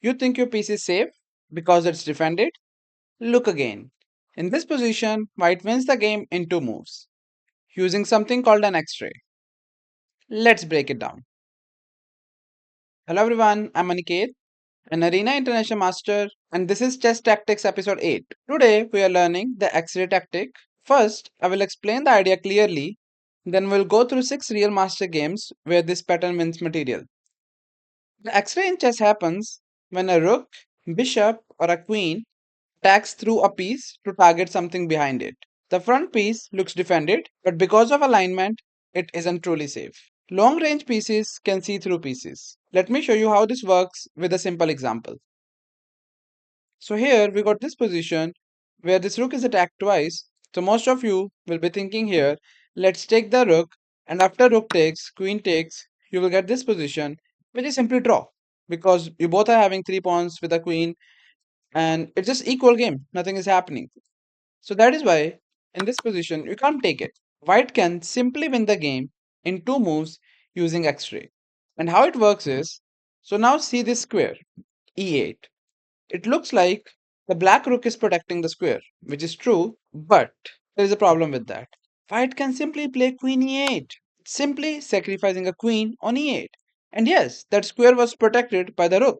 You think your piece is safe because it's defended? Look again. In this position, white wins the game in two moves, using something called an X-ray. Let's break it down. Hello everyone, I'm Aniket, an Arena International Master, and this is Chess Tactics Episode 8. Today we are learning the X-ray tactic. First, I will explain the idea clearly, then we'll go through 6 real master games where this pattern wins material. The X-ray in chess happens when a rook, bishop, or a queen attacks through a piece to target something behind it. The front piece looks defended, but because of alignment, it isn't truly safe. Long range pieces can see through pieces. Let me show you how this works with a simple example. So here we got this position where this rook is attacked twice. So most of you will be thinking here, let's take the rook, and after rook takes, queen takes, you will get this position, which is simply draw. Because you both are having 3 pawns with a queen, and it's just equal game, nothing is happening. So that is why in this position you can't take it. White can simply win the game in two moves using X-ray. And how it works is, so now see this square, E8. It looks like the black rook is protecting the square, which is true, but there is a problem with that. White can simply play queen E8, simply sacrificing a queen on E8. And yes, that square was protected by the rook,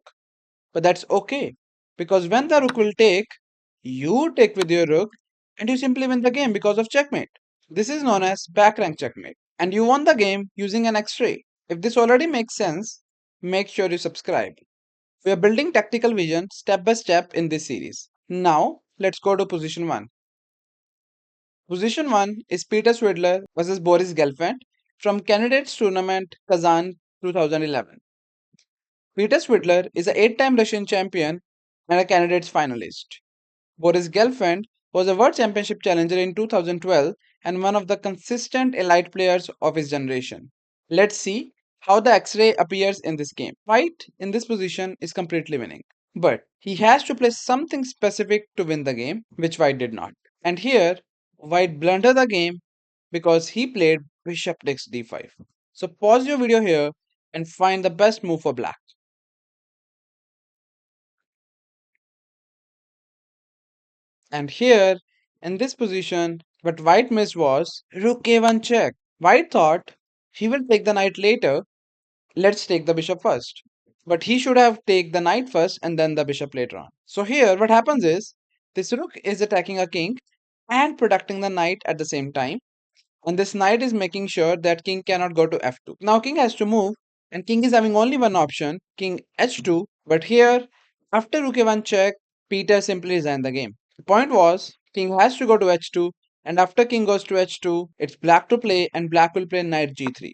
but that's okay, because when the rook will take, you take with your rook and you simply win the game because of checkmate. This is known as back rank checkmate, and you won the game using an X-ray. If this already makes sense, make sure you subscribe. We are building tactical vision step by step in this series. Now, let's go to position 1. Position 1 is Peter Svidler versus Boris Gelfand from Candidates Tournament Kazan 2011. Peter Svidler is an 8-time Russian champion and a candidates finalist. Boris Gelfand was a World Championship challenger in 2012 and one of the consistent elite players of his generation. Let's see how the X-ray appears in this game. White in this position is completely winning, but he has to play something specific to win the game, which White did not. And here, White blundered the game because he played bishop takes d5. So pause your video here and find the best move for black. And here, in this position, what White missed was rook a1 check. White thought he will take the knight later. Let's take the bishop first. But he should have taken the knight first and then the bishop later on. So here, what happens is this rook is attacking a king and protecting the knight at the same time. And this knight is making sure that king cannot go to f2. Now king has to move, and king is having only one option, king h2. But here, after rook a1 check, Peter simply resigned the game. The point was, king has to go to h2, and after king goes to h2, it's black to play, and black will play knight g3.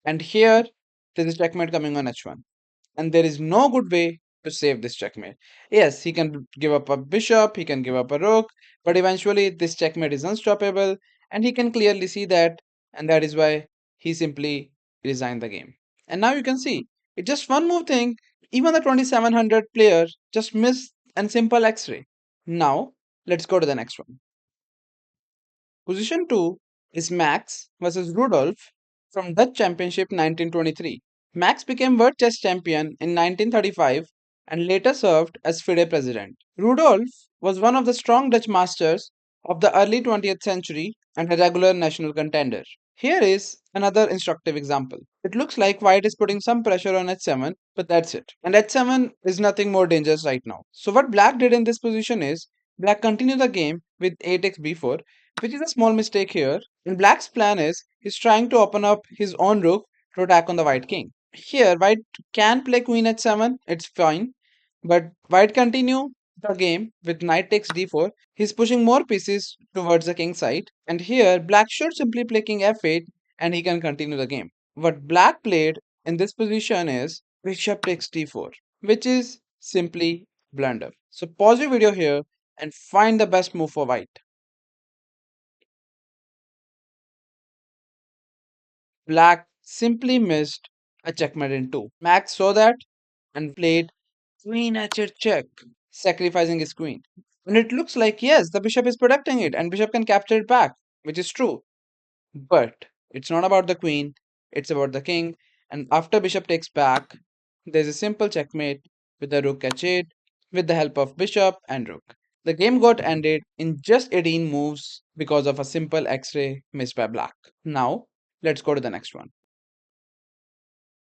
And here, there is checkmate coming on h1. And there is no good way to save this checkmate. Yes, he can give up a bishop, he can give up a rook, but eventually this checkmate is unstoppable, and he can clearly see that, and that is why he simply resigned the game. And now you can see, it's just one more thing, even the 2700 player just missed a simple X-ray. Now, let's go to the next one. Position 2 is Max versus Rudolf from Dutch Championship 1923. Max became world chess champion in 1935 and later served as FIDE president. Rudolf was one of the strong Dutch masters of the early 20th century and a regular national contender. Here is another instructive example. It looks like white is putting some pressure on h7, but that's it. And h7 is nothing more dangerous right now. So what black did in this position is, black continued the game with 8x b4, which is a small mistake here. And black's plan is, he's trying to open up his own rook to attack on the white king. Here, white can play queen h7, it's fine. But white continue the game with knight takes d4. He's pushing more pieces towards the king side. And here, black should simply play king f8 and he can continue the game. What black played in this position is bishop takes d4, which is simply blunder. So pause your video here and find the best move for white. Black simply missed a checkmate in two. Max saw that and played queen h8 check, sacrificing his queen. And it looks like, yes, the bishop is protecting it and bishop can capture it back, which is true. But it's not about the queen, it's about the king. And after bishop takes back, there's a simple checkmate with a rook h8 with the help of bishop and rook. The game got ended in just 18 moves because of a simple x-ray missed by black. Now, let's go to the next one.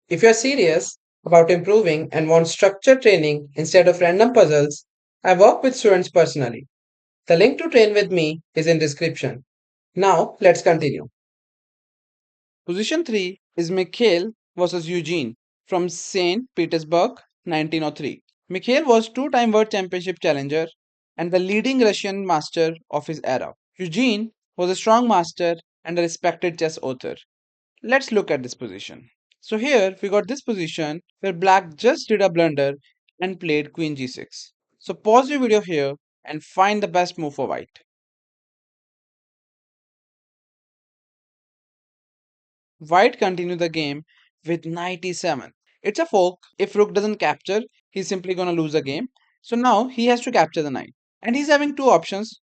If you're serious about improving and want structured training instead of random puzzles, I work with students personally. The link to train with me is in description. Now, let's continue. Position 3 is Mikhail versus Eugene from St. Petersburg 1903. Mikhail was two-time World Championship challenger and the leading Russian master of his era. Eugene was a strong master and a respected chess author. Let's look at this position. So here we got this position where black just did a blunder and played queen g6. So pause your video here and find the best move for white. White continued the game with knight e7. It's a fork. If rook doesn't capture, he's simply gonna lose the game. So now he has to capture the knight. And he's having two options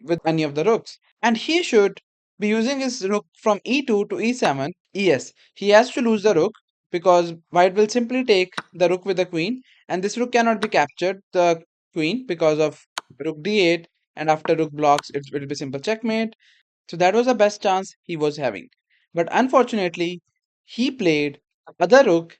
with any of the rooks. And he should be using his rook from e2 to e7. Yes, he has to lose the rook because white will simply take the rook with the queen. And this rook cannot be captured, the queen, because of rook d8. And after rook blocks, it will be simple checkmate. So that was the best chance he was having. But unfortunately, he played other rook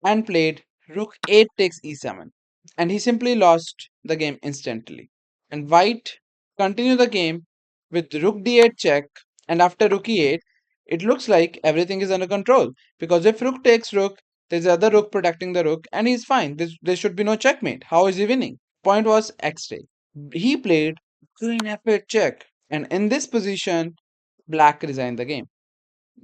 and played rook 8 takes e7. And he simply lost the game instantly. And white continued the game with rook d8 check. And after rook e8, it looks like everything is under control. Because if rook takes rook, there's other rook protecting the rook, and he's fine. There should be no checkmate. How is he winning? Point was x-ray. He played queen f8 check. And in this position, black resigned the game.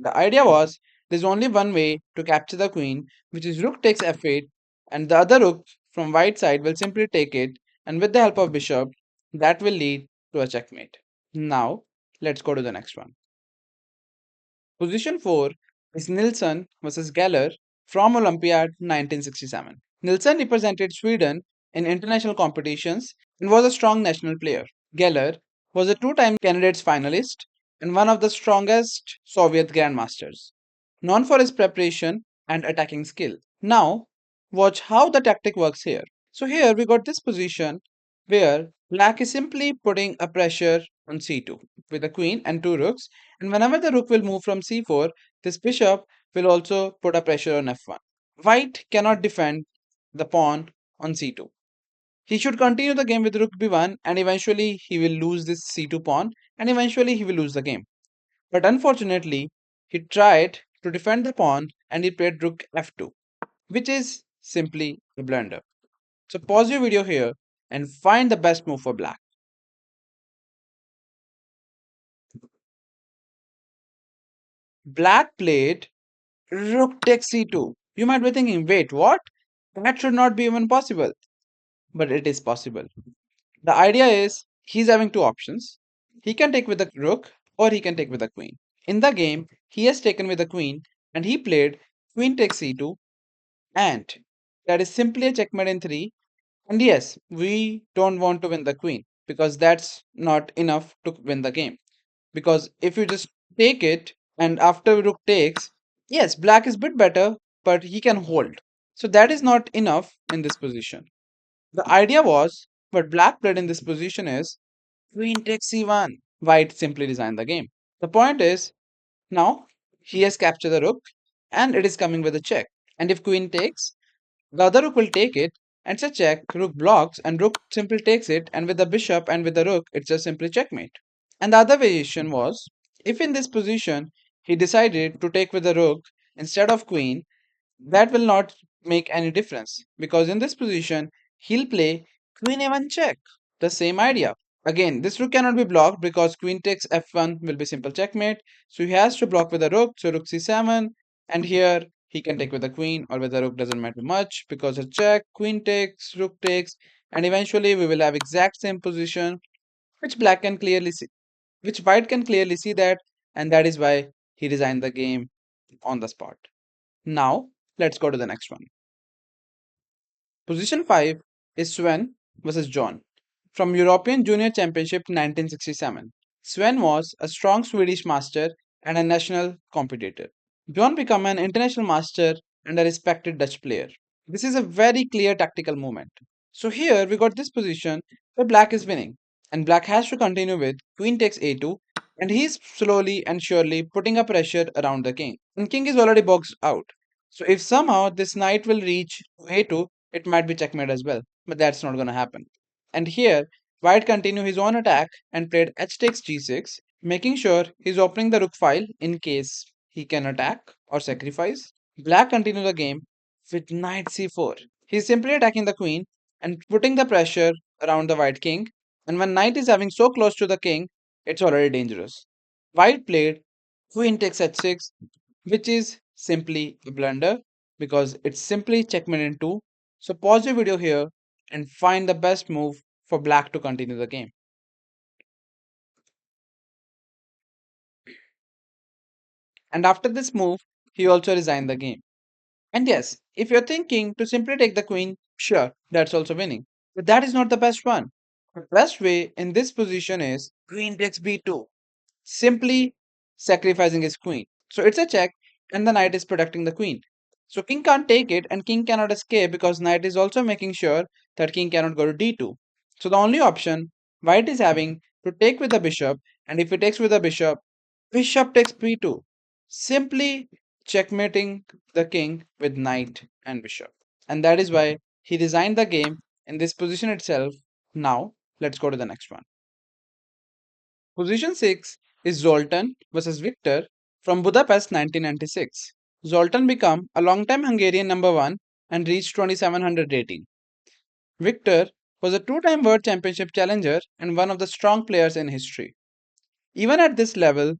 The idea was there's only one way to capture the queen, which is rook takes f8, and the other rook from white side will simply take it, and with the help of bishop, that will lead to a checkmate. Now, let's go to the next one. Position 4 is Nilsson versus Geller from Olympiad 1967. Nilsson represented Sweden in international competitions and was a strong national player. Geller was a two-time candidates finalist and one of the strongest Soviet grandmasters, known for his preparation and attacking skill. Now, watch how the tactic works here. So here we got this position where black is simply putting a pressure on c2 with a queen and two rooks, and whenever the rook will move from c4, this bishop will also put a pressure on f1. White cannot defend the pawn on c2. He should continue the game with rook b1 and eventually he will lose this c2 pawn and eventually he will lose the game. But unfortunately, he tried to defend the pawn and he played rook f2, which is simply a blunder. So pause your video here and find the best move for black. Black played rook takes c2. You might be thinking, wait, what? That should not be even possible. But it is possible. The idea is he's having two options. He can take with the rook or he can take with the queen. In the game, he has taken with the queen and he played queen takes c2 and that is simply a checkmate in 3. And yes, we don't want to win the queen because that's not enough to win the game. Because if you just take it and after rook takes, yes, black is bit better, but he can hold. So that is not enough in this position. The idea was, what black played in this position is queen takes c1. White simply resigned the game. The point is, now he has captured the rook and it is coming with a check. And if queen takes, the other rook will take it and it's a check, rook blocks and rook simply takes it and with the bishop and with the rook it's just simply checkmate. And the other variation was, if in this position he decided to take with the rook instead of queen, that will not make any difference because in this position he'll play queen a1 check. The same idea. Again, this rook cannot be blocked because queen takes f1 will be simple checkmate. So he has to block with a rook. So rook c7 and here he can take with the queen or with the rook doesn't matter much because a check, queen takes, rook takes, and eventually we will have exact same position which black can clearly see, which white can clearly see that, and that is why he resigned the game on the spot. Now, let's go to the next one. Position 5 is Sven versus John from European Junior Championship 1967. Sven was a strong Swedish master and a national competitor. John became an international master and a respected Dutch player. This is a very clear tactical movement. So here we got this position where black is winning, and black has to continue with queen takes a2, and he's slowly and surely putting a pressure around the king. And king is already boxed out. So if somehow this knight will reach a2, it might be checkmate as well, but that's not going to happen. And here white continued his own attack and played h takes g6, making sure he's opening the rook file in case he can attack or sacrifice. Black continued the game with knight c4. He's simply attacking the queen and putting the pressure around the white king. And when knight is having so close to the king, it's already dangerous. White played queen takes h6, which is simply a blunder because it's simply checkmate in two. So pause your video here and find the best move for black to continue the game. And after this move, he also resigned the game. And yes, if you're thinking to simply take the queen, sure, that's also winning. But that is not the best one. The best way in this position is queen takes b2, simply sacrificing his queen. So it's a check, and the knight is protecting the queen. So king can't take it, and king cannot escape because knight is also making sure that king cannot go to d2. So the only option white is having to take with the bishop, and if he takes with the bishop, bishop takes b2, simply checkmating the king with knight and bishop. And that is why he resigned the game in this position itself. Now, let's go to the next one. Position 6 is Zoltan versus Victor from Budapest 1996. Zoltan became a long-time Hungarian number 1 and reached 2700 rating. Victor was a two-time World Championship challenger and one of the strong players in history. Even at this level,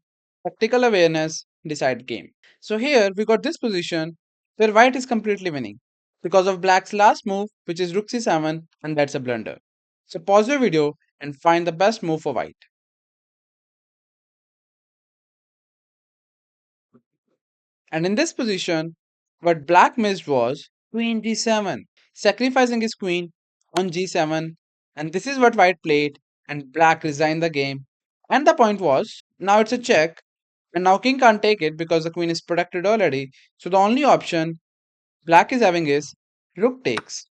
tactical awareness decide game. So here we got this position where white is completely winning because of black's last move, which is rook c7, and that's a blunder. So pause your video and find the best move for white. And in this position, what black missed was queen g7, sacrificing his queen on g7, and this is what white played, and black resigned the game. And the point was, now it's a check, and now king can't take it because the queen is protected already. So the only option black is having is rook takes.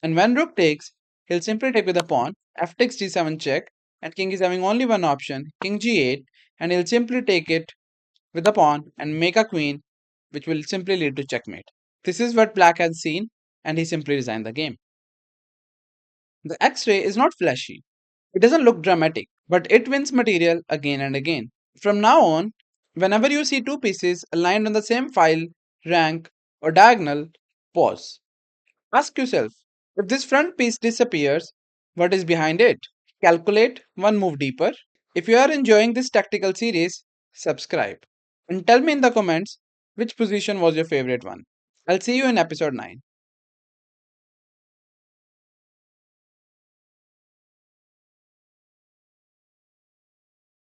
And when rook takes, he'll simply take with the pawn, f takes g7 check, and king is having only one option, king g8, and he'll simply take it with a pawn and make a queen, which will simply lead to checkmate. This is what black has seen, and he simply resigned the game. The X-ray is not flashy. It doesn't look dramatic, but it wins material again and again. From now on, whenever you see two pieces aligned on the same file, rank, or diagonal, pause. Ask yourself, if this front piece disappears, what is behind it? Calculate one move deeper. If you are enjoying this tactical series, subscribe and tell me in the comments which position was your favorite one. I'll see you in episode 9.